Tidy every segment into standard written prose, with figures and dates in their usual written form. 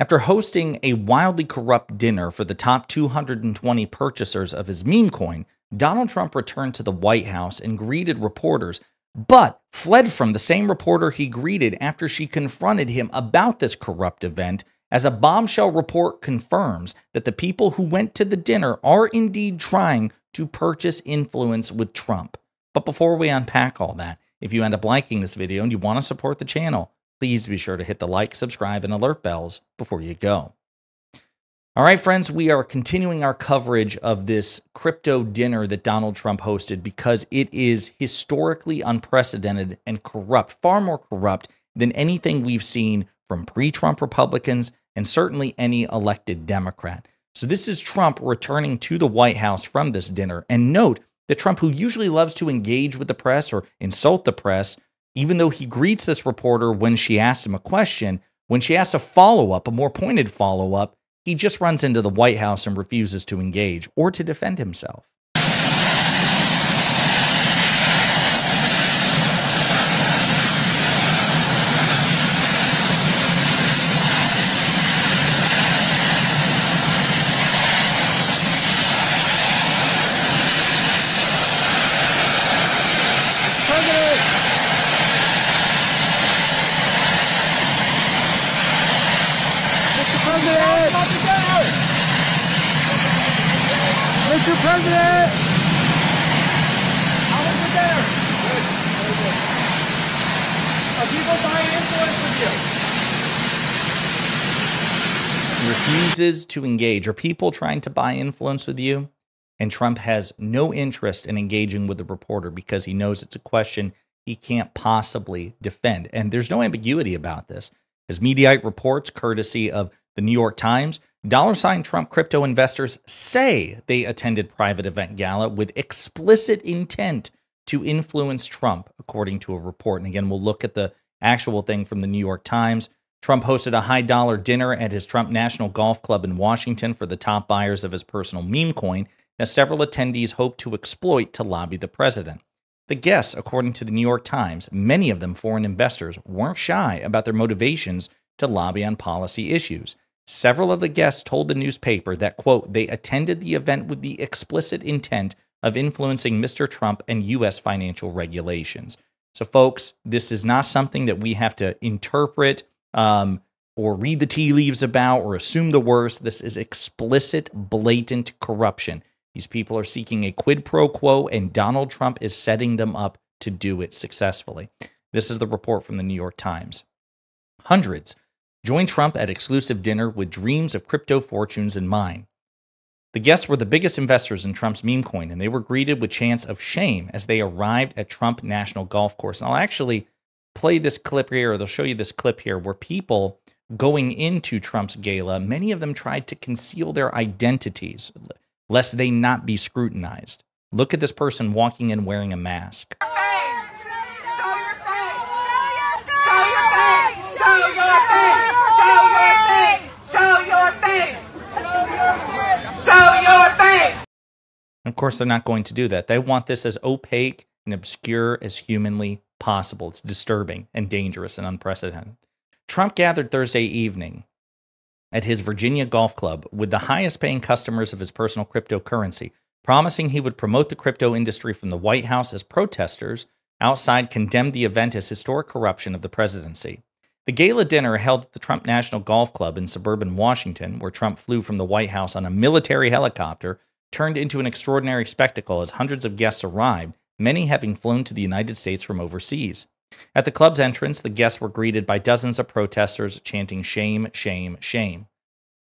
After hosting a wildly corrupt dinner for the top 220 purchasers of his meme coin, Donald Trump returned to the White House and greeted reporters, but fled from the same reporter he greeted after she confronted him about this corrupt event, as a bombshell report confirms that the people who went to the dinner are indeed trying to purchase influence with Trump. But before we unpack all that, if you end up liking this video and you want to support the channel, please be sure to hit the like, subscribe, and alert bells before you go. All right, friends, we are continuing our coverage of this crypto dinner that Donald Trump hosted because it is historically unprecedented and corrupt, far more corrupt than anything we've seen from pre-Trump Republicans and certainly any elected Democrat. So this is Trump returning to the White House from this dinner. And note that Trump, who usually loves to engage with the press or insult the press, even though he greets this reporter when she asks him a question, when she asks a follow-up, a more pointed follow-up, he just runs into the White House and refuses to engage or to defend himself. Mr. President! How was the dinner? Good. Very good. Are people buying influence with you? Refuses to engage. Are people trying to buy influence with you? And Trump has no interest in engaging with the reporter because he knows it's a question he can't possibly defend. And there's no ambiguity about this. As Mediaite reports, courtesy of the New York Times, dollar-sign Trump crypto investors say they attended private event gala with explicit intent to influence Trump, according to a report. And again, we'll look at the actual thing from the New York Times. Trump hosted a high-dollar dinner at his Trump National Golf Club in Washington for the top buyers of his personal meme coin, as several attendees hoped to exploit to lobby the president. The guests, according to the New York Times, many of them foreign investors, weren't shy about their motivations to lobby on policy issues. Several of the guests told the newspaper that, quote, they attended the event with the explicit intent of influencing Mr. Trump and U.S. financial regulations. So, folks, this is not something that we have to interpret or read the tea leaves about or assume the worst. This is explicit, blatant corruption. These people are seeking a quid pro quo, and Donald Trump is setting them up to do it successfully. This is the report from the New York Times. Hundreds joined Trump at exclusive dinner with dreams of crypto fortunes in mind. The guests were the biggest investors in Trump's meme coin, and they were greeted with chants of shame as they arrived at Trump National Golf Course. And I'll actually play this clip here, or they'll show you this clip here, where people going into Trump's gala, many of them tried to conceal their identities, lest they not be scrutinized. Look at this person walking in wearing a mask. Of course, they're not going to do that. They want this as opaque and obscure as humanly possible. It's disturbing and dangerous and unprecedented. Trump gathered Thursday evening at his Virginia golf club with the highest paying customers of his personal cryptocurrency, promising he would promote the crypto industry from the White House as protesters outside condemned the event as historic corruption of the presidency. The gala dinner held at the Trump National Golf Club in suburban Washington, where Trump flew from the White House on a military helicopter, turned into an extraordinary spectacle as hundreds of guests arrived, many having flown to the United States from overseas. At the club's entrance, the guests were greeted by dozens of protesters chanting shame, shame, shame.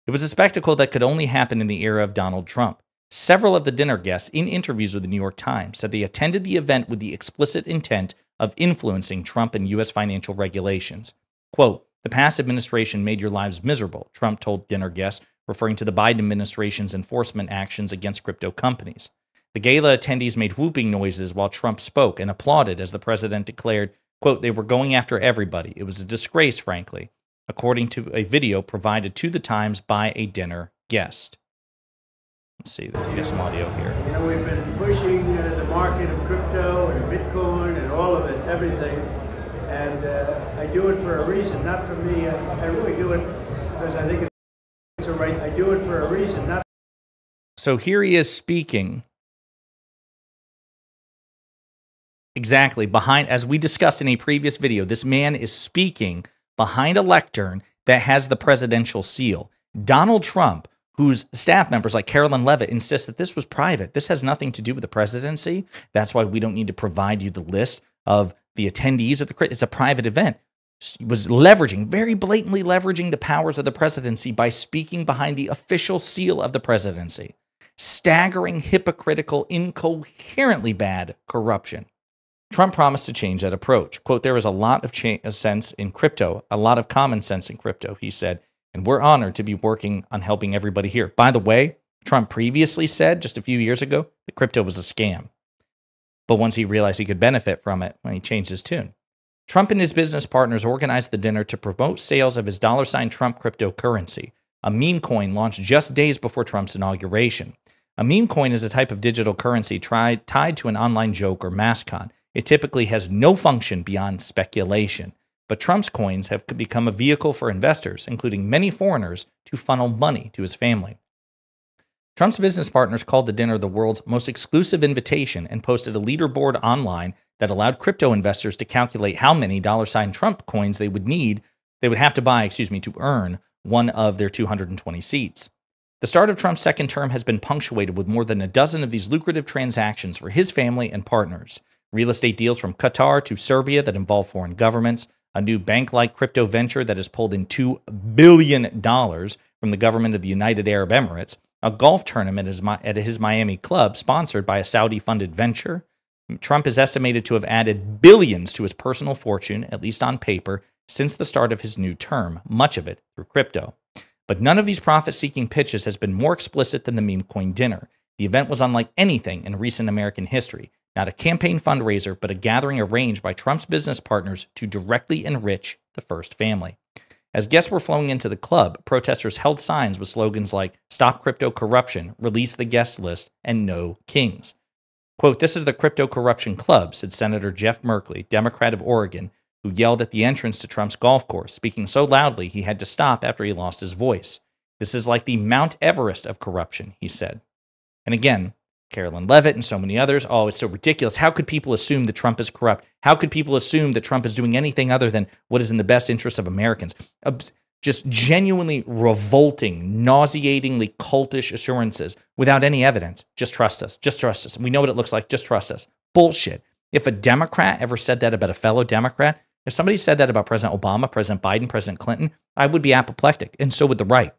It was a spectacle that could only happen in the era of Donald Trump. Several of the dinner guests, in interviews with the New York Times, said they attended the event with the explicit intent of influencing Trump and U.S. financial regulations. Quote, the past administration made your lives miserable, Trump told dinner guests, referring to the Biden administration's enforcement actions against crypto companies. The gala attendees made whooping noises while Trump spoke and applauded as the president declared, quote, they were going after everybody. It was a disgrace, frankly, according to a video provided to the Times by a dinner guest. Let's see, we got some audio here. You know, we've been pushing the market of crypto and Bitcoin and all of it, everything. And I do it for a reason, not for me. I really do it because I think it's the right. I do it for a reason. Not So here he is speaking exactly behind, as we discussed in a previous video, this man is speaking behind a lectern that has the presidential seal. Donald Trump, whose staff members like Carolyn Leavitt insist that this was private. This has nothing to do with the presidency. That's why we don't need to provide you the list of the attendees of the, it's a private event. Was leveraging, very blatantly leveraging the powers of the presidency by speaking behind the official seal of the presidency. Staggering, hypocritical, incoherently bad corruption. Trump promised to change that approach. Quote, there is a lot of sense in crypto, a lot of common sense in crypto, he said, and we're honored to be working on helping everybody here. By the way, Trump previously said just a few years ago that crypto was a scam. But once he realized he could benefit from it, he changed his tune. Trump and his business partners organized the dinner to promote sales of his $ Trump cryptocurrency, a meme coin launched just days before Trump's inauguration. A meme coin is a type of digital currency tied to an online joke or mascot. It typically has no function beyond speculation. But Trump's coins have become a vehicle for investors, including many foreigners, to funnel money to his family. Trump's business partners called the dinner the world's most exclusive invitation and posted a leaderboard online that allowed crypto investors to calculate how many $ Trump coins they would have to buy, to earn one of their 220 seats. The start of Trump's second term has been punctuated with more than a dozen of these lucrative transactions for his family and partners. Real estate deals from Qatar to Serbia that involve foreign governments, a new bank-like crypto venture that has pulled in $2 billion from the government of the United Arab Emirates, a golf tournament at his Miami club sponsored by a Saudi-funded venture. Trump is estimated to have added billions to his personal fortune, at least on paper, since the start of his new term, much of it through crypto. But none of these profit-seeking pitches has been more explicit than the meme coin dinner. The event was unlike anything in recent American history. Not a campaign fundraiser, but a gathering arranged by Trump's business partners to directly enrich the first family. As guests were flowing into the club, protesters held signs with slogans like "Stop Crypto Corruption," "Release the Guest List," and "No Kings." Quote, "This is the Crypto Corruption Club," said Senator Jeff Merkley, Democrat of Oregon, who yelled at the entrance to Trump's golf course, speaking so loudly he had to stop after he lost his voice. "This is like the Mount Everest of corruption," he said. And again, Carolyn Leavitt and so many others, oh, it's so ridiculous. How could people assume that Trump is corrupt? How could people assume that Trump is doing anything other than what is in the best interest of Americans? Just genuinely revolting, nauseatingly cultish assurances without any evidence. Just trust us. Just trust us. We know what it looks like. Just trust us. Bullshit. If a Democrat ever said that about a fellow Democrat, if somebody said that about President Obama, President Biden, President Clinton, I would be apoplectic, and so would the right.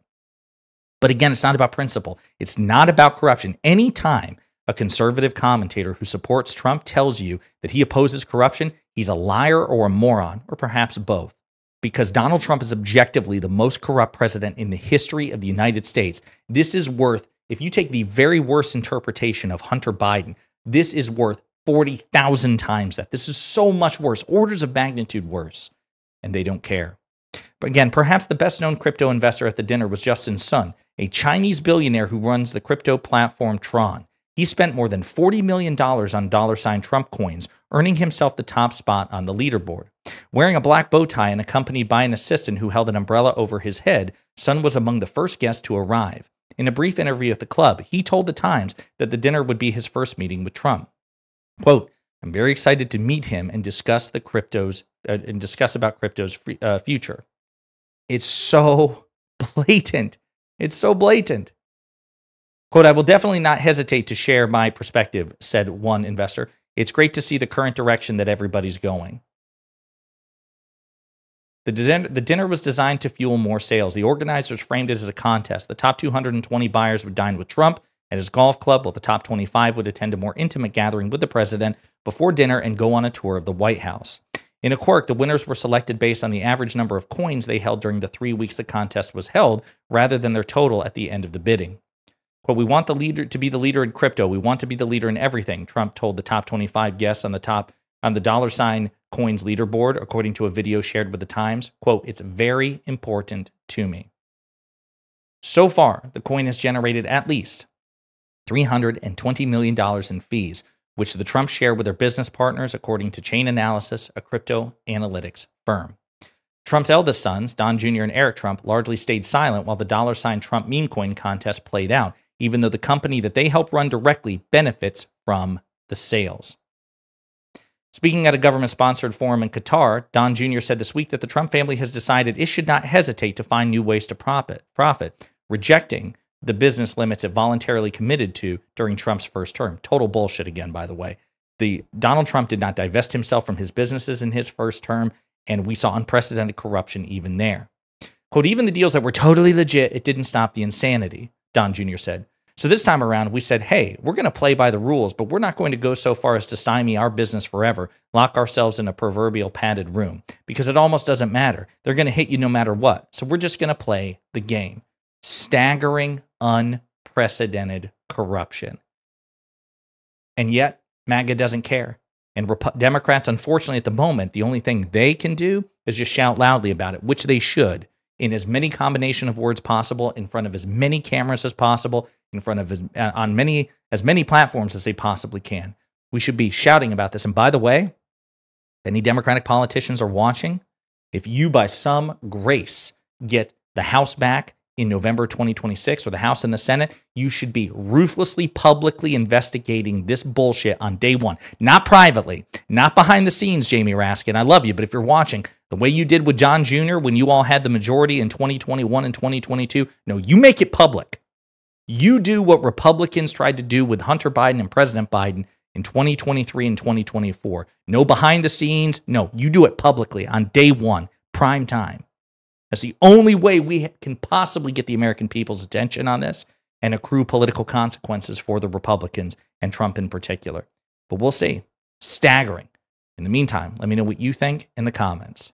But again, it's not about principle. It's not about corruption. Anytime a conservative commentator who supports Trump tells you that he opposes corruption, he's a liar or a moron, or perhaps both. Because Donald Trump is objectively the most corrupt president in the history of the United States. This is worth, if you take the very worst interpretation of Hunter Biden, this is worth 40,000 times that. This is so much worse, orders of magnitude worse, and they don't care. But again, perhaps the best-known crypto investor at the dinner was Justin Sun, a Chinese billionaire who runs the crypto platform Tron. He spent more than $40 million on $ Trump coins, earning himself the top spot on the leaderboard. Wearing a black bow tie and accompanied by an assistant who held an umbrella over his head, Sun was among the first guests to arrive. In a brief interview at the club, he told the Times that the dinner would be his first meeting with Trump. Quote, "I'm very excited to meet him and discuss about crypto's future." It's so blatant. It's so blatant. Quote, "I will definitely not hesitate to share my perspective," said one investor. "It's great to see the current direction that everybody's going." The dinner was designed to fuel more sales. The organizers framed it as a contest. The top 220 buyers would dine with Trump at his golf club, while the top 25 would attend a more intimate gathering with the president before dinner and go on a tour of the White House. In a quirk, the winners were selected based on the average number of coins they held during the 3 weeks the contest was held, rather than their total at the end of the bidding. Quote, "We want the leader to be the leader in crypto. We want to be the leader in everything," Trump told the top 25 guests on the $ coins leaderboard, according to a video shared with the Times. Quote, "It's very important to me." So far, the coin has generated at least $320 million in fees, which the Trumps share with their business partners, according to Chain Analysis, a crypto analytics firm. Trump's eldest sons, Don Jr. and Eric Trump, largely stayed silent while the $ Trump meme coin contest played out, even though the company that they help run directly benefits from the sales. Speaking at a government-sponsored forum in Qatar, Don Jr. said this week that the Trump family has decided it should not hesitate to find new ways to profit, rejecting the business limits it voluntarily committed to during Trump's first term. Total bullshit again, by the way. Donald Trump did not divest himself from his businesses in his first term, and we saw unprecedented corruption even there. Quote, even the deals that were totally legit, it didn't stop the insanity, Don Jr. said. So this time around, we said, hey, we're going to play by the rules, but we're not going to go so far as to stymie our business forever, lock ourselves in a proverbial padded room, because it almost doesn't matter. They're going to hit you no matter what. So we're just going to play the game. Staggering, unprecedented corruption. And yet, MAGA doesn't care. And Democrats, unfortunately, at the moment, the only thing they can do is just shout loudly about it, which they should, in as many combination of words possible, in front of as many cameras as possible, in front of as many platforms as they possibly can. We should be shouting about this. And by the way, if any Democratic politicians are watching, if you by some grace get the House back in November 2026, or the House and the Senate, you should be ruthlessly, publicly investigating this bullshit on day one. Not privately, not behind the scenes, Jamie Raskin. I love you, but if you're watching, the way you did with John Jr. when you all had the majority in 2021 and 2022, no, you make it public. You do what Republicans tried to do with Hunter Biden and President Biden in 2023 and 2024. No behind the scenes. No, you do it publicly on day one, prime time. That's the only way we can possibly get the American people's attention on this and accrue political consequences for the Republicans and Trump in particular. But we'll see. Staggering. In the meantime, let me know what you think in the comments.